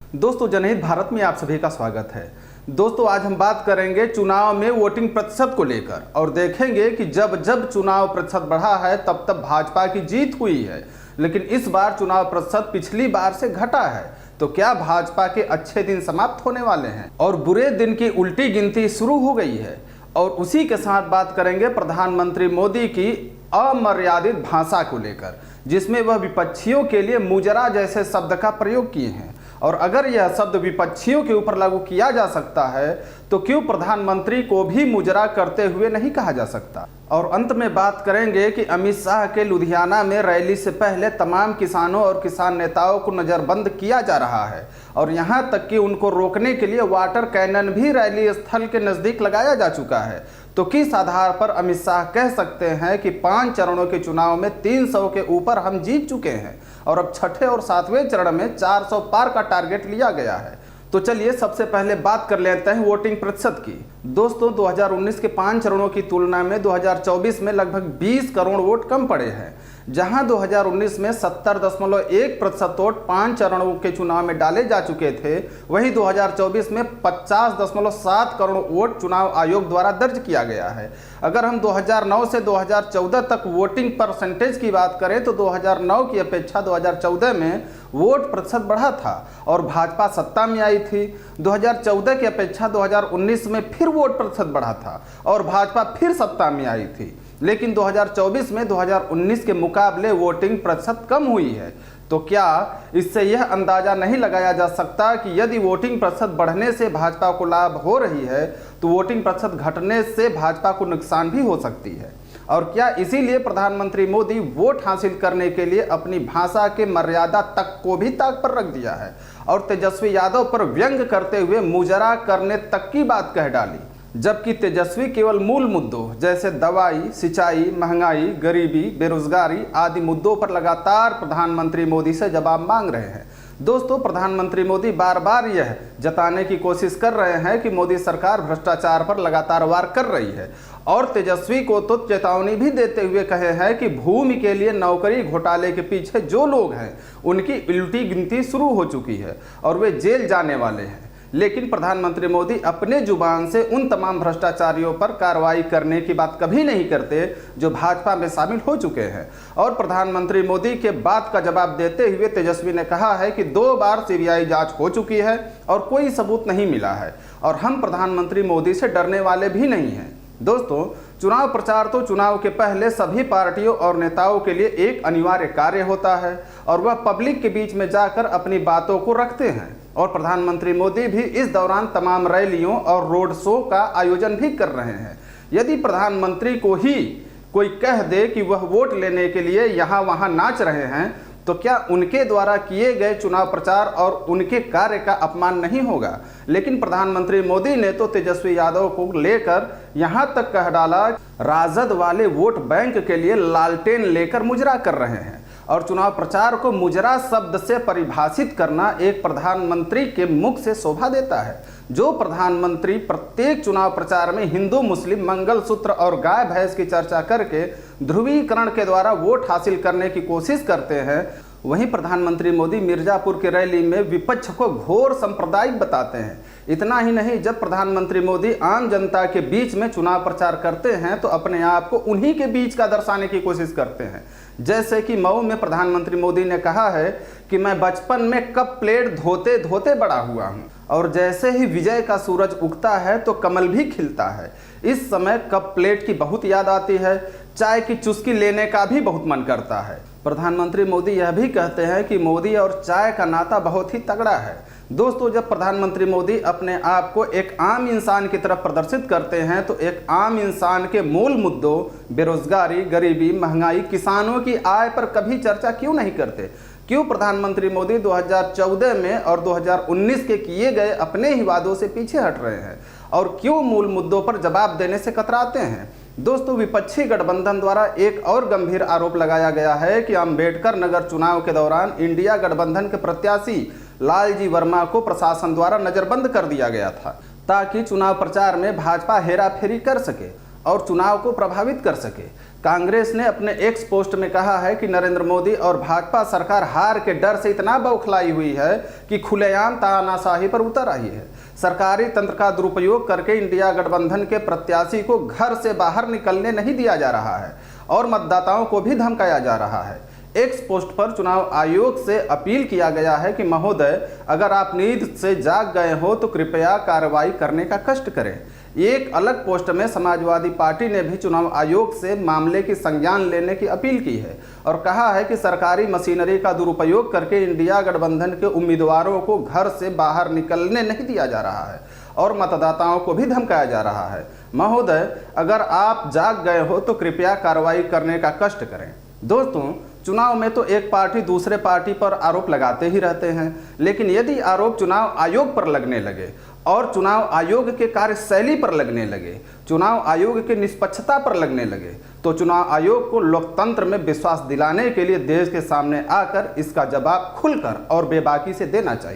दोस्तों, जनहित भारत में आप सभी का स्वागत है। दोस्तों, आज हम बात करेंगे चुनाव में वोटिंग प्रतिशत को लेकर और देखेंगे कि जब जब चुनाव प्रतिशत बढ़ा है तब तब भाजपा की जीत हुई है, लेकिन इस बार चुनाव प्रतिशत पिछली बार से घटा है। तो क्या भाजपा के अच्छे दिन समाप्त होने वाले हैं और बुरे दिन की उल्टी गिनती शुरू हो गई है? और उसी के साथ बात करेंगे प्रधानमंत्री मोदी की अमर्यादित भाषा को लेकर, जिसमें वह विपक्षियों के लिए मुजरा जैसे शब्द का प्रयोग किए हैं। और अगर यह शब्द विपक्षियों के ऊपर लागू किया जा सकता है तो क्यों प्रधानमंत्री को भी मुजरा करते हुए नहीं कहा जा सकता? और अंत में बात करेंगे कि अमित शाह के लुधियाना में रैली से पहले तमाम किसानों और किसान नेताओं को नज़रबंद किया जा रहा है और यहां तक कि उनको रोकने के लिए वाटर कैनन भी रैली स्थल के नज़दीक लगाया जा चुका है। तो किस आधार पर अमित शाह कह सकते हैं कि 5 चरणों के चुनाव में 300 के ऊपर हम जीत चुके हैं और अब छठे और 7वें चरण में 400 पार का टारगेट लिया गया है? तो चलिए सबसे पहले बात कर लेते हैं वोटिंग प्रतिशत की। दोस्तों, 2019 के 5 चरणों की तुलना में 2024 में लगभग 20 करोड़ वोट कम पड़े हैं। जहां 2019 में 70.1% वोट 5 चरणों के चुनाव में डाले जा चुके थे, वहीं 2024 में 50.7 करोड़ वोट चुनाव आयोग द्वारा दर्ज किया गया है। अगर हम 2009 से 2014 तक वोटिंग परसेंटेज की बात करें तो 2009 की अपेक्षा 2014 में वोट प्रतिशत बढ़ा था और भाजपा सत्ता में आई थी। 2014 की अपेक्षा 2019 में फिर वोट प्रतिशत बढ़ा था और भाजपा फिर सत्ता में आई थी, लेकिन 2024 में 2019 के मुकाबले वोटिंग प्रतिशत कम हुई है। तो क्या इससे यह अंदाजा नहीं लगाया जा सकता कि यदि वोटिंग प्रतिशत बढ़ने से भाजपा को लाभ हो रही है तो वोटिंग प्रतिशत घटने से भाजपा को नुकसान भी हो सकती है? और क्या इसीलिए प्रधानमंत्री मोदी वोट हासिल करने के लिए अपनी भाषा के मर्यादा तक को भी ताक पर रख दिया है और तेजस्वी यादव पर व्यंग करते हुए मुजरा करने तक की बात कह डाली, जबकि तेजस्वी केवल मूल मुद्दों जैसे दवाई, सिंचाई, महंगाई, गरीबी, बेरोजगारी आदि मुद्दों पर लगातार प्रधानमंत्री मोदी से जवाब मांग रहे हैं। दोस्तों, प्रधानमंत्री मोदी बार बार यह जताने की कोशिश कर रहे हैं कि मोदी सरकार भ्रष्टाचार पर लगातार वार कर रही है और तेजस्वी को तो चेतावनी भी देते हुए कहे हैं कि भूमि के लिए नौकरी घोटाले के पीछे जो लोग हैं उनकी उल्टी गिनती शुरू हो चुकी है और वे जेल जाने वाले हैं। लेकिन प्रधानमंत्री मोदी अपने जुबान से उन तमाम भ्रष्टाचारियों पर कार्रवाई करने की बात कभी नहीं करते जो भाजपा में शामिल हो चुके हैं। और प्रधानमंत्री मोदी के बात का जवाब देते हुए तेजस्वी ने कहा है कि 2 बार सीबीआई जांच हो चुकी है और कोई सबूत नहीं मिला है और हम प्रधानमंत्री मोदी से डरने वाले भी नहीं हैं। दोस्तों, चुनाव प्रचार तो चुनाव के पहले सभी पार्टियों और नेताओं के लिए एक अनिवार्य कार्य होता है और वह पब्लिक के बीच में जाकर अपनी बातों को रखते हैं और प्रधानमंत्री मोदी भी इस दौरान तमाम रैलियों और रोड शो का आयोजन भी कर रहे हैं। यदि प्रधानमंत्री को ही कोई कह दे कि वह वोट लेने के लिए यहाँ वहाँ नाच रहे हैं तो क्या उनके द्वारा किए गए चुनाव प्रचार और उनके कार्य का अपमान नहीं होगा? लेकिन प्रधानमंत्री मोदी ने तो तेजस्वी यादव को लेकर यहां तक कह डाला, राजद वाले वोट बैंक के लिए लालटेन लेकर मुजरा कर रहे हैं। और चुनाव प्रचार को मुजरा शब्द से परिभाषित करना एक प्रधानमंत्री के मुख से शोभा देता है। जो प्रधानमंत्री प्रत्येक चुनाव प्रचार में हिंदू मुस्लिम मंगलसूत्र और गाय भैंस की चर्चा करके ध्रुवीकरण के द्वारा वोट हासिल करने की कोशिश करते हैं, वहीं प्रधानमंत्री मोदी मिर्जापुर की रैली में विपक्ष को घोर सांप्रदायिक बताते हैं। इतना ही नहीं, जब प्रधानमंत्री मोदी आम जनता के बीच में चुनाव प्रचार करते हैं तो अपने आप को उन्हीं के बीच का दर्शाने की कोशिश करते हैं। जैसे कि मऊ में प्रधानमंत्री मोदी ने कहा है कि मैं बचपन में कप प्लेट धोते धोते बड़ा हुआ हूँ और जैसे ही विजय का सूरज उगता है तो कमल भी खिलता है। इस समय कप प्लेट की बहुत याद आती है, चाय की चुस्की लेने का भी बहुत मन करता है। प्रधानमंत्री मोदी यह भी कहते हैं कि मोदी और चाय का नाता बहुत ही तगड़ा है। दोस्तों, जब प्रधानमंत्री मोदी अपने आप को एक आम इंसान की तरफ प्रदर्शित करते हैं तो एक आम इंसान के मूल मुद्दों बेरोजगारी, गरीबी, महंगाई, किसानों की आय पर कभी चर्चा क्यों नहीं करते? क्यों प्रधानमंत्री मोदी 2014 में और 2019 के किए गए अपने ही वादों से पीछे हट रहे हैं और क्यों मूल मुद्दों पर जवाब देने से कतराते हैं? दोस्तों, विपक्षी गठबंधन द्वारा एक और गंभीर आरोप लगाया गया है कि अंबेडकर नगर चुनाव के दौरान इंडिया गठबंधन के प्रत्याशी लालजी वर्मा को प्रशासन द्वारा नजरबंद कर दिया गया था ताकि चुनाव प्रचार में भाजपा हेराफेरी कर सके और चुनाव को प्रभावित कर सके। कांग्रेस ने अपने एक्स पोस्ट में कहा है कि नरेंद्र मोदी और भाजपा सरकार हार के डर से इतना बौखलाई हुई है कि खुलेआम तानाशाही पर उतर आई है। सरकारी तंत्र का दुरुपयोग करके इंडिया गठबंधन के प्रत्याशी को घर से बाहर निकलने नहीं दिया जा रहा है और मतदाताओं को भी धमकाया जा रहा है। एक्स पोस्ट पर चुनाव आयोग से अपील किया गया है कि महोदय, अगर आप नींद से जाग गए हो तो कृपया कार्रवाई करने का कष्ट करें। एक अलग पोस्ट में समाजवादी पार्टी ने भी चुनाव आयोग से मामले की संज्ञान लेने की अपील की है और कहा है कि सरकारी मशीनरी का दुरुपयोग करके इंडिया गठबंधन के उम्मीदवारों को घर से बाहर निकलने नहीं दिया जा रहा है और मतदाताओं को भी धमकाया जा रहा है। महोदय, अगर आप जाग गए हो तो कृपया कार्रवाई करने का कष्ट करें। दोस्तों, चुनाव में तो एक पार्टी दूसरे पार्टी पर आरोप लगाते ही रहते हैं, लेकिन यदि आरोप चुनाव आयोग पर लगने लगे और चुनाव आयोग के कार्यशैली पर लगने लगे, चुनाव आयोग की निष्पक्षता पर लगने लगे, तो चुनाव आयोग को लोकतंत्र में विश्वास दिलाने के लिए देश के सामने आकर इसका जवाब खुलकर और बेबाकी से देना चाहिए।